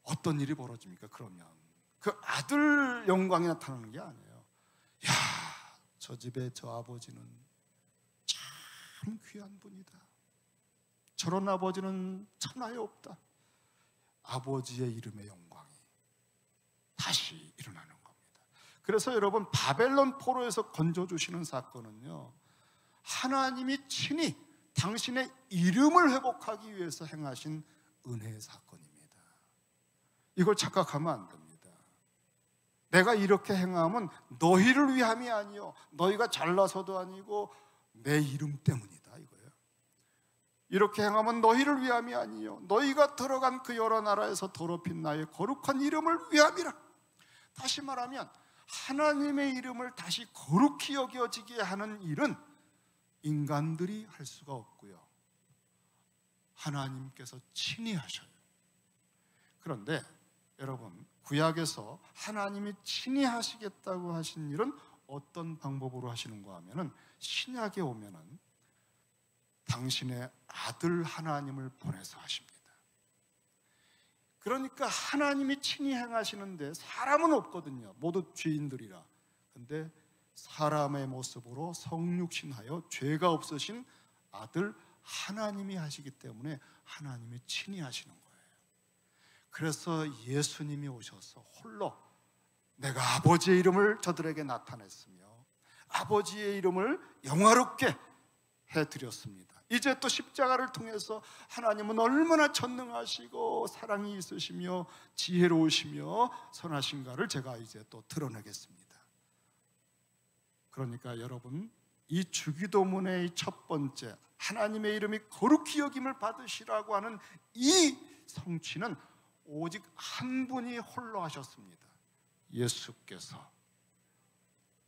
어떤 일이 벌어집니까? 그러면 그 아들 영광이 나타나는 게 아니에요. 야, 저 집에 저 아버지는 참 귀한 분이다. 저런 아버지는 천하에 없다. 아버지의 이름의 영광이 다시 일어나는 겁니다. 그래서 여러분, 바벨론 포로에서 건져주시는 사건은요, 하나님이 친히 당신의 이름을 회복하기 위해서 행하신 은혜의 사건입니다. 이걸 착각하면 안 됩니다. 내가 이렇게 행함은 너희를 위함이 아니요, 너희가 잘나서도 아니고 내 이름 때문이다, 이거예요. 이렇게 행함은 너희를 위함이 아니요, 너희가 들어간 그 여러 나라에서 더럽힌 나의 거룩한 이름을 위함이라. 다시 말하면 하나님의 이름을 다시 거룩히 여겨지게 하는 일은 인간들이 할 수가 없고요, 하나님께서 친히 하셔요. 그런데 여러분, 구약에서 하나님이 친히 하시겠다고 하신 일은 어떤 방법으로 하시는가 하면은, 신약에 오면은 당신의 아들 하나님을 보내서 하십니다. 그러니까 하나님이 친히 행하시는데 사람은 없거든요. 모두 죄인들이라. 근데 사람의 모습으로 성육신하여 죄가 없으신 아들 하나님이 하시기 때문에 하나님이 친히 하시는 거예요. 그래서 예수님이 오셔서 홀로 내가 아버지의 이름을 저들에게 나타냈으며 아버지의 이름을 영화롭게 해드렸습니다. 이제 또 십자가를 통해서 하나님은 얼마나 전능하시고 사랑이 있으시며 지혜로우시며 선하신가를 제가 이제 또 드러내겠습니다. 그러니까 여러분, 이 주기도문의 첫 번째, 하나님의 이름이 거룩히 여김을 받으시라고 하는 이 성취는 오직 한 분이 홀로 하셨습니다. 예수께서.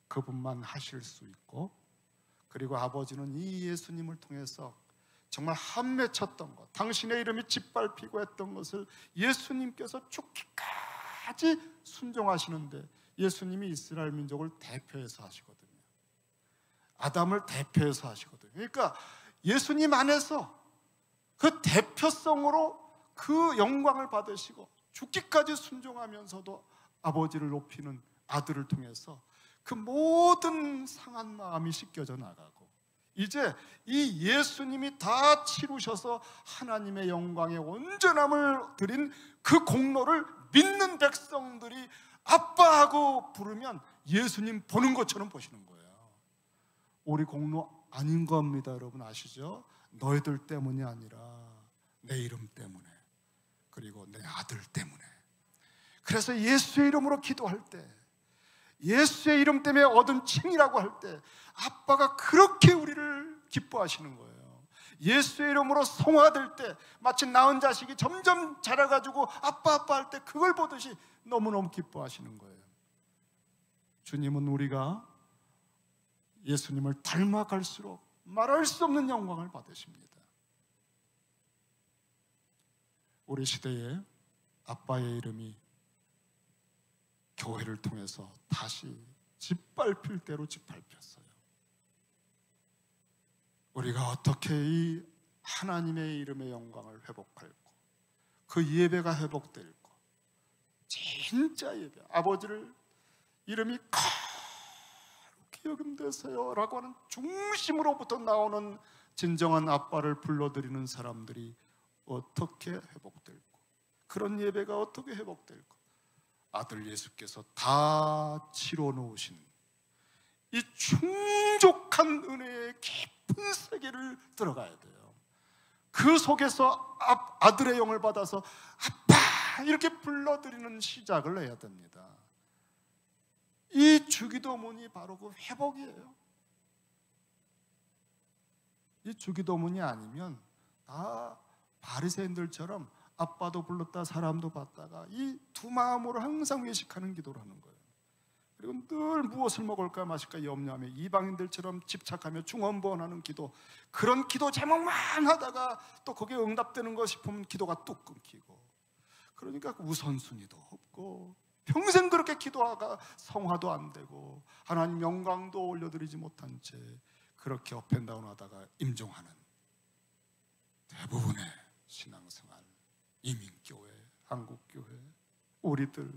그분만 하실 수 있고, 그리고 아버지는 이 예수님을 통해서 정말 한 맺혔던 것, 당신의 이름이 짓밟히고 했던 것을 예수님께서 죽기까지 순종하시는데, 예수님이 이스라엘 민족을 대표해서 하시거든요. 아담을 대표해서 하시거든요. 그러니까 예수님 안에서 그 대표성으로 그 영광을 받으시고 죽기까지 순종하면서도 아버지를 높이는 아들을 통해서 그 모든 상한 마음이 씻겨져 나가고, 이제 이 예수님이 다 치루셔서 하나님의 영광의 온전함을 드린 그 공로를 믿는 백성들이 아빠하고 부르면 예수님 보는 것처럼 보시는 거예요. 우리 공로 아닌 겁니다. 여러분 아시죠? 너희들 때문이 아니라 내 이름 때문에, 그리고 내 아들 때문에. 그래서 예수의 이름으로 기도할 때, 예수의 이름 때문에 얻은 칭이라고 할 때 아빠가 그렇게 우리를 기뻐하시는 거예요. 예수의 이름으로 성화될 때, 마치 낳은 자식이 점점 자라가지고 아빠 아빠 할 때 그걸 보듯이 너무너무 기뻐하시는 거예요. 주님은 우리가 예수님을 닮아갈수록 말할 수 없는 영광을 받으십니다. 우리 시대에 아빠의 이름이 교회를 통해서 다시 짓밟힐 대로 짓밟혔어요. 우리가 어떻게 이 하나님의 이름의 영광을 회복할고, 그 예배가 회복될고, 진짜 예배, 아버지를 이름이 거룩히 여김되세요 라고 하는 중심으로부터 나오는 진정한 아빠를 불러드리는 사람들이 어떻게 회복될고, 그런 예배가 어떻게 회복될고, 아들 예수께서 다 치러 놓으신 이 충족한 은혜의 깊은 세계를 들어가야 돼요. 그 속에서 아들의 영을 받아서 아빠 이렇게 불러드리는 시작을 해야 됩니다. 이 주기도문이 바로 그 회복이에요. 이 주기도문이 아니면 다 바리새인들처럼 아빠도 불렀다 사람도 받다가 이 두 마음으로 항상 외식하는 기도를 하는 거예요. 그리고 늘 무엇을 먹을까 마실까 염려하며 이방인들처럼 집착하며 중언부언하는 기도, 그런 기도 제목만 하다가 또 거기에 응답되는 거 싶으면 기도가 뚝 끊기고, 그러니까 우선순위도 없고 평생 그렇게 기도하다가 성화도 안 되고 하나님 영광도 올려드리지 못한 채 그렇게 업앤다운 하다가 임종하는 대부분의 신앙생활, 이민교회, 한국교회, 우리들,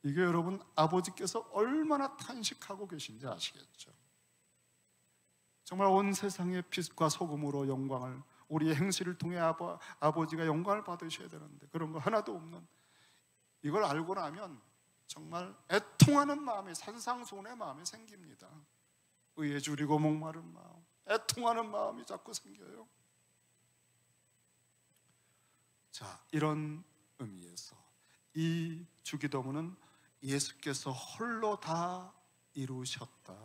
이게 여러분 아버지께서 얼마나 탄식하고 계신지 아시겠죠? 정말 온 세상의 빛과 소금으로 영광을, 우리의 행실을 통해 아버지가 영광을 받으셔야 되는데 그런 거 하나도 없는, 이걸 알고 나면 정말 애통하는 마음이, 산상수훈의 마음이 생깁니다. 의에 줄이고 목마른 마음, 애통하는 마음이 자꾸 생겨요. 자, 이런 의미에서 이 주기도문은 예수께서 홀로 다 이루셨다,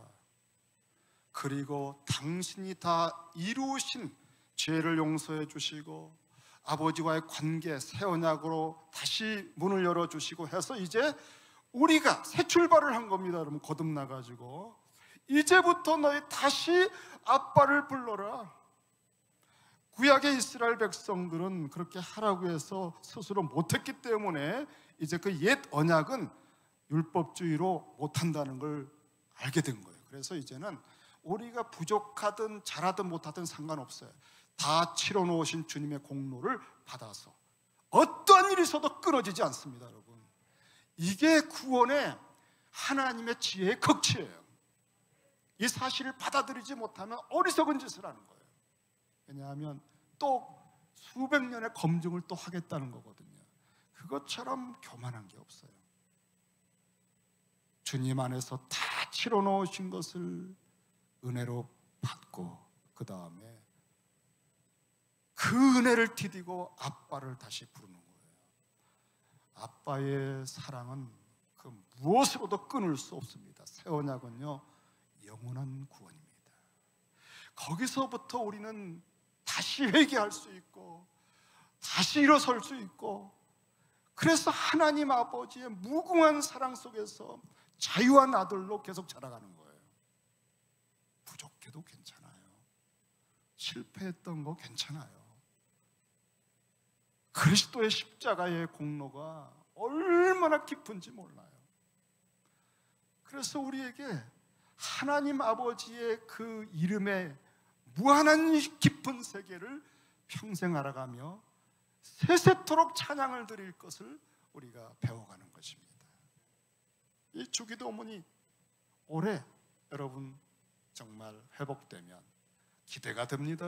그리고 당신이 다 이루신 죄를 용서해 주시고 아버지와의 관계 새 언약으로 다시 문을 열어주시고 해서 이제 우리가 새 출발을 한 겁니다. 여러분 거듭나가지고 이제부터 너희 다시 아빠를 불러라. 구약의 이스라엘 백성들은 그렇게 하라고 해서 스스로 못했기 때문에 이제 그 옛 언약은 율법주의로 못한다는 걸 알게 된 거예요. 그래서 이제는 우리가 부족하든 잘하든 못하든 상관없어요. 다 치러 놓으신 주님의 공로를 받아서 어떠한 일이 있어도 끊어지지 않습니다, 여러분. 이게 구원의 하나님의 지혜의 극치예요. 이 사실을 받아들이지 못하면 어리석은 짓을 하는 거예요. 왜냐하면 또 수백 년의 검증을 또 하겠다는 거거든요. 그것처럼 교만한 게 없어요. 주님 안에서 다 치러 놓으신 것을 은혜로 받고 그 다음에 그 은혜를 디디고 아빠를 다시 부르는 거예요. 아빠의 사랑은 그 무엇으로도 끊을 수 없습니다. 새 언약은요, 영원한 구원입니다. 거기서부터 우리는 다시 회개할 수 있고 다시 일어설 수 있고, 그래서 하나님 아버지의 무궁한 사랑 속에서 자유한 아들로 계속 자라가는 거예요. 부족해도 괜찮아요. 실패했던 거 괜찮아요. 그리스도의 십자가의 공로가 얼마나 깊은지 몰라요. 그래서 우리에게 하나님 아버지의 그 이름의 무한한 깊은 세계를 평생 알아가며 세세토록 찬양을 드릴 것을 우리가 배워가는 것입니다. 이 주기도문이 올해 여러분 정말 회복되면 기대가 됩니다.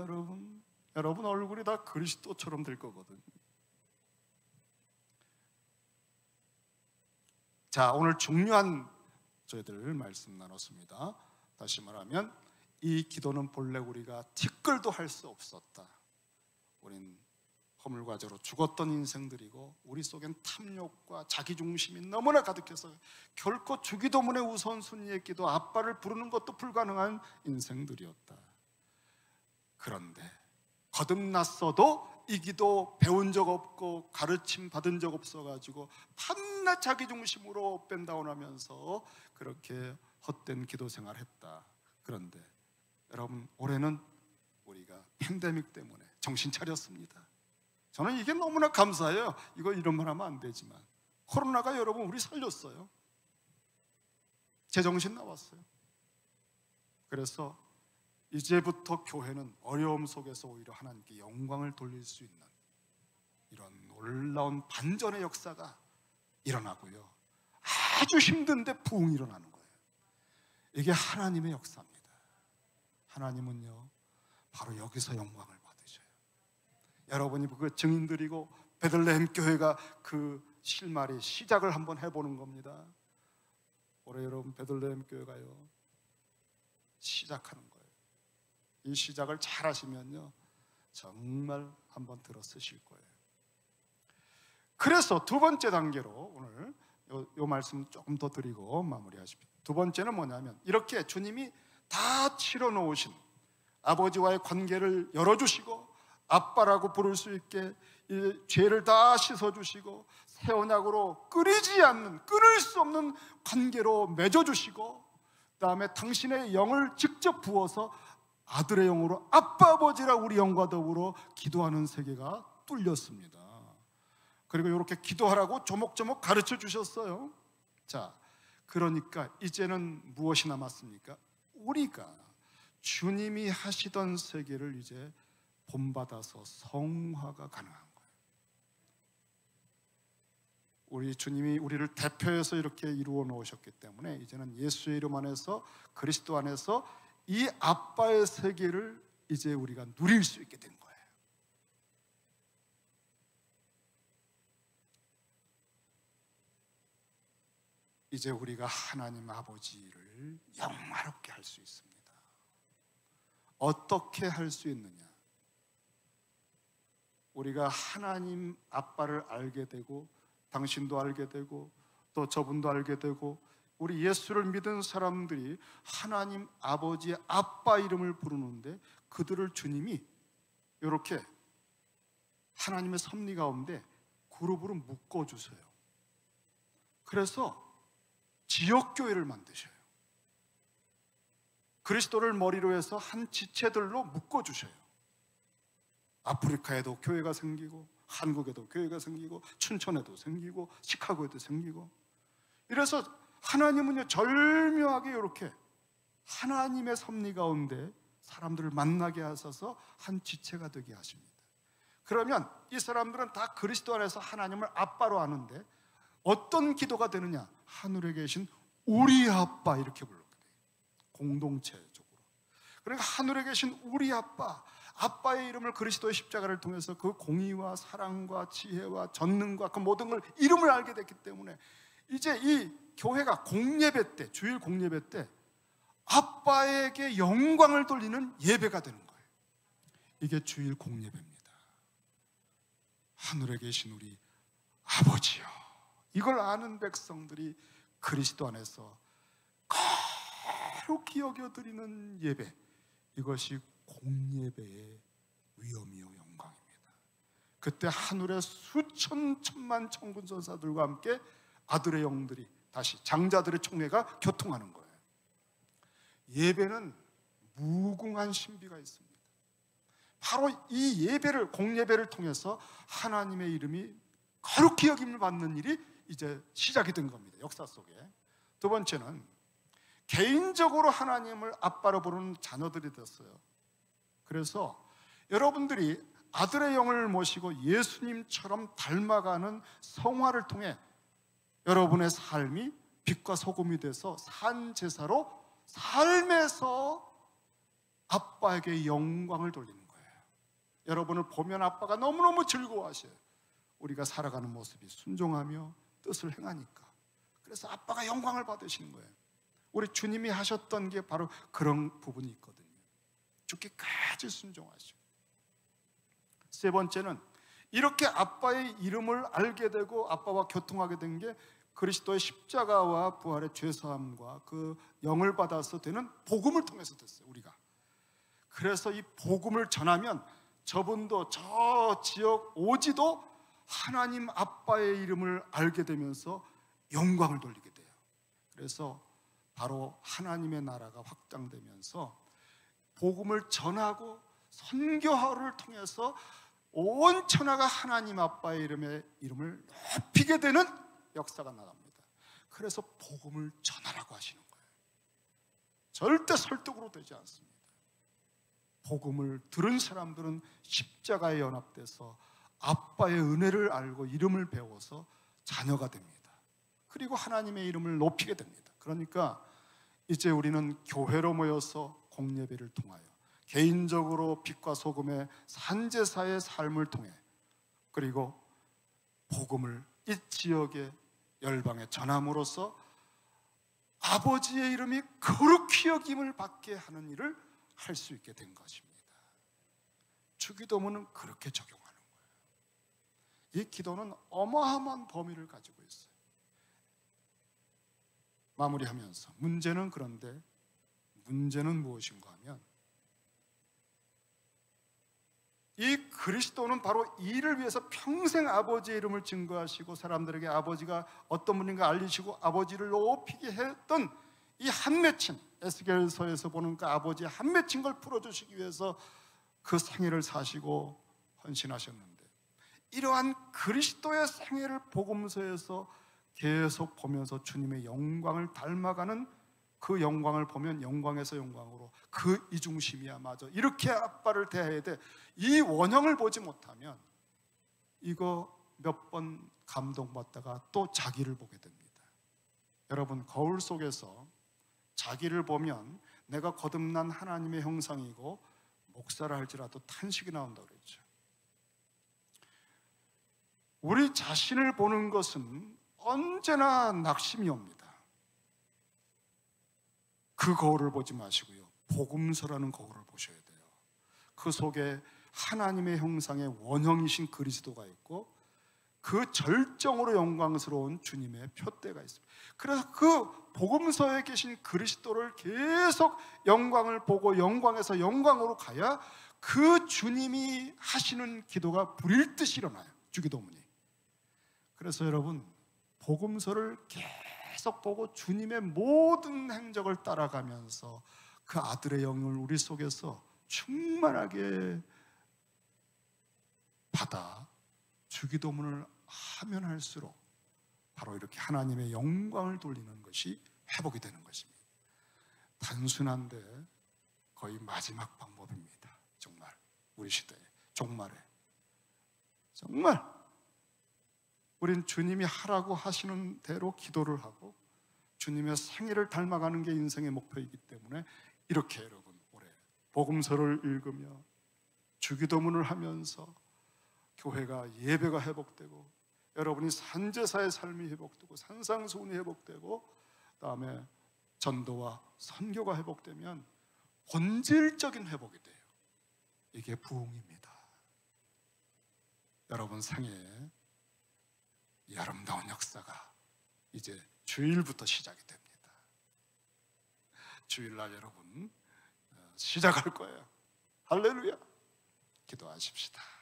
여러분 얼굴이 다 그리스도처럼 될 거거든요. 자, 오늘 중요한 저희들 말씀 나눴습니다. 다시 말하면 이 기도는 본래 우리가 티끌도 할 수 없었다. 우린 허물과제로 죽었던 인생들이고 우리 속엔 탐욕과 자기중심이 너무나 가득해서 결코 주기도문의 우선순위의 기도 아빠를 부르는 것도 불가능한 인생들이었다. 그런데 거듭났어도 이 기도 배운 적 없고 가르침 받은 적 없어가지고 밤낮 자기중심으로 뺀다운하면서 그렇게 헛된 기도 생활했다. 그런데 여러분 올해는 우리가 팬데믹 때문에 정신 차렸습니다. 저는 이게 너무나 감사해요. 이거 이런 말 하면 안 되지만 코로나가 여러분 우리 살렸어요. 제정신 나왔어요. 그래서 이제부터 교회는 어려움 속에서 오히려 하나님께 영광을 돌릴 수 있는 이런 놀라운 반전의 역사가 일어나고요, 아주 힘든데 부흥이 일어나는 거예요. 이게 하나님의 역사입니다. 하나님은요 바로 여기서 영광을 받으셔요. 여러분이 그 증인들이고 베들레헴 교회가 그 실마리 시작을 한번 해보는 겁니다. 올해 여러분 베들레헴 교회가요 시작하는 거예요. 이 시작을 잘 하시면요 정말 한번 들어 쓰실 거예요. 그래서 두 번째 단계로 오늘 요 말씀 조금 더 드리고 마무리하십시오. 두 번째는 뭐냐면 이렇게 주님이 다 치러 놓으신 아버지와의 관계를 열어주시고 아빠라고 부를 수 있게 이 죄를 다 씻어주시고 새 언약으로 끊을 수 없는 관계로 맺어주시고, 그 다음에 당신의 영을 직접 부어서 아들의 영으로 아빠 아버지라 우리 영과 더불어 기도하는 세계가 뚫렸습니다. 그리고 이렇게 기도하라고 조목조목 가르쳐 주셨어요. 자, 그러니까 이제는 무엇이 남았습니까? 우리가 주님이 하시던 세계를 이제 본받아서 성화가 가능한 거예요. 우리 주님이 우리를 대표해서 이렇게 이루어 놓으셨기 때문에 이제는 예수의 이름 안에서 그리스도 안에서 이 아빠의 세계를 이제 우리가 누릴 수 있게 된 거예요. 이제 우리가 하나님 아버지를 영화롭게 할 수 있습니다. 어떻게 할 수 있느냐? 우리가 하나님 아빠를 알게 되고 당신도 알게 되고 또 저분도 알게 되고 우리 예수를 믿은 사람들이 하나님 아버지의 아빠 이름을 부르는데 그들을 주님이 이렇게 하나님의 섭리 가운데 그룹으로 묶어주세요. 그래서 지역교회를 만드셔요. 그리스도를 머리로 해서 한 지체들로 묶어주셔요. 아프리카에도 교회가 생기고, 한국에도 교회가 생기고, 춘천에도 생기고, 시카고에도 생기고. 이래서 하나님은요, 절묘하게 이렇게 하나님의 섭리 가운데 사람들을 만나게 하셔서 한 지체가 되게 하십니다. 그러면 이 사람들은 다 그리스도 안에서 하나님을 아빠로 아는데 어떤 기도가 되느냐? 하늘에 계신 우리 아빠, 이렇게 불렀게 돼요. 공동체적으로. 그러니까 하늘에 계신 우리 아빠, 아빠의 이름을 그리스도의 십자가를 통해서 그 공의와 사랑과 지혜와 전능과 그 모든 걸 이름을 알게 됐기 때문에 이제 이 교회가 공예배 때, 주일 공예배 때 아빠에게 영광을 돌리는 예배가 되는 거예요. 이게 주일 공예배입니다. 하늘에 계신 우리 아버지요, 이걸 아는 백성들이 그리스도 안에서 거룩히 여겨드리는 예배, 이것이 공예배의 위엄이요 영광입니다. 그때 하늘의 수천 천만 천군 천사들과 함께 아들의 영들이 다시 장자들의 총회가 교통하는 거예요. 예배는 무궁한 신비가 있습니다. 바로 이 예배를, 공예배를 통해서 하나님의 이름이 거룩히 여김을 받는 일이 이제 시작이 된 겁니다. 역사 속에. 두 번째는 개인적으로 하나님을 아빠로 부르는 자녀들이 됐어요. 그래서 여러분들이 아들의 영을 모시고 예수님처럼 닮아가는 성화를 통해 여러분의 삶이 빛과 소금이 돼서 산 제사로 삶에서 아빠에게 영광을 돌리는 거예요. 여러분을 보면 아빠가 너무너무 즐거워하셔요. 우리가 살아가는 모습이 순종하며 뜻을 행하니까. 그래서 아빠가 영광을 받으시는 거예요. 우리 주님이 하셨던 게 바로 그런 부분이 있거든요. 죽기까지 순종하시고. 세 번째는 이렇게 아빠의 이름을 알게 되고 아빠와 교통하게 된 게 그리스도의 십자가와 부활의 죄사함과 그 영을 받아서 되는 복음을 통해서 됐어요. 우리가. 그래서 이 복음을 전하면 저분도 저 지역 오지도 하나님 아빠의 이름을 알게 되면서 영광을 돌리게 돼요. 그래서 바로 하나님의 나라가 확장되면서 복음을 전하고 선교하를 통해서 온 천하가 하나님 아빠의 이름을 높이게 되는 역사가 나갑니다. 그래서 복음을 전하라고 하시는 거예요. 절대 설득으로 되지 않습니다. 복음을 들은 사람들은 십자가에 연합돼서 아빠의 은혜를 알고 이름을 배워서 자녀가 됩니다. 그리고 하나님의 이름을 높이게 됩니다. 그러니까 이제 우리는 교회로 모여서 공예배를 통하여 개인적으로 빛과 소금의 산제사의 삶을 통해 그리고 복음을 이 지역의 열방에 전함으로써 아버지의 이름이 거룩히 여김을 받게 하는 일을 할 수 있게 된 것입니다. 주기도문은 그렇게 적용하는 거예요. 이 기도는 어마어마한 범위를 가지고 있어요. 마무리하면서 문제는 무엇인가 하면 이 그리스도는 바로 이를 위해서 평생 아버지의 이름을 증거하시고 사람들에게 아버지가 어떤 분인가 알리시고 아버지를 높이게 했던 이 한 맺힌, 에스겔서에서 보는 그 아버지의 한 맺힌 걸 풀어주시기 위해서 그 생애를 사시고 헌신하셨는데, 이러한 그리스도의 생애를 복음서에서 계속 보면서 주님의 영광을 닮아가는 그 영광을 보면 영광에서 영광으로 그 이중심이야마저 이렇게 아빠를 대해야 돼. 이 원형을 보지 못하면 이거 몇 번 감동받다가 또 자기를 보게 됩니다. 여러분, 거울 속에서 자기를 보면 내가 거듭난 하나님의 형상이고 목사를 할지라도 탄식이 나온다고 그랬죠. 우리 자신을 보는 것은 언제나 낙심이 옵니다. 그 거울을 보지 마시고요, 복음서라는 거울을 보셔야 돼요. 그 속에 하나님의 형상의 원형이신 그리스도가 있고 그 절정으로 영광스러운 주님의 표대가 있습니다. 그래서 그 복음서에 계신 그리스도를 계속 영광을 보고 영광에서 영광으로 가야 그 주님이 하시는 기도가 불일 듯이 일어나요. 주기도문이. 그래서 여러분, 복음서를 계속 보고 주님의 모든 행적을 따라가면서 그 아들의 영을 우리 속에서 충만하게 받아 주기도문을 하면 할수록 바로 이렇게 하나님의 영광을 돌리는 것이 회복이 되는 것입니다. 단순한데 거의 마지막 방법입니다. 정말 우리 시대에 정말 우린 주님이 하라고 하시는 대로 기도를 하고 주님의 생애를 닮아가는 게 인생의 목표이기 때문에 이렇게 여러분 올해 복음서를 읽으며 주기도문을 하면서 교회가 예배가 회복되고 여러분이 산제사의 삶이 회복되고 산상수훈이 회복되고 그다음에 전도와 선교가 회복되면 본질적인 회복이 돼요. 이게 부흥입니다. 여러분 생애에 이 아름다운 역사가 이제 주일부터 시작이 됩니다. 주일날 여러분 시작할 거예요. 할렐루야. 기도하십시다.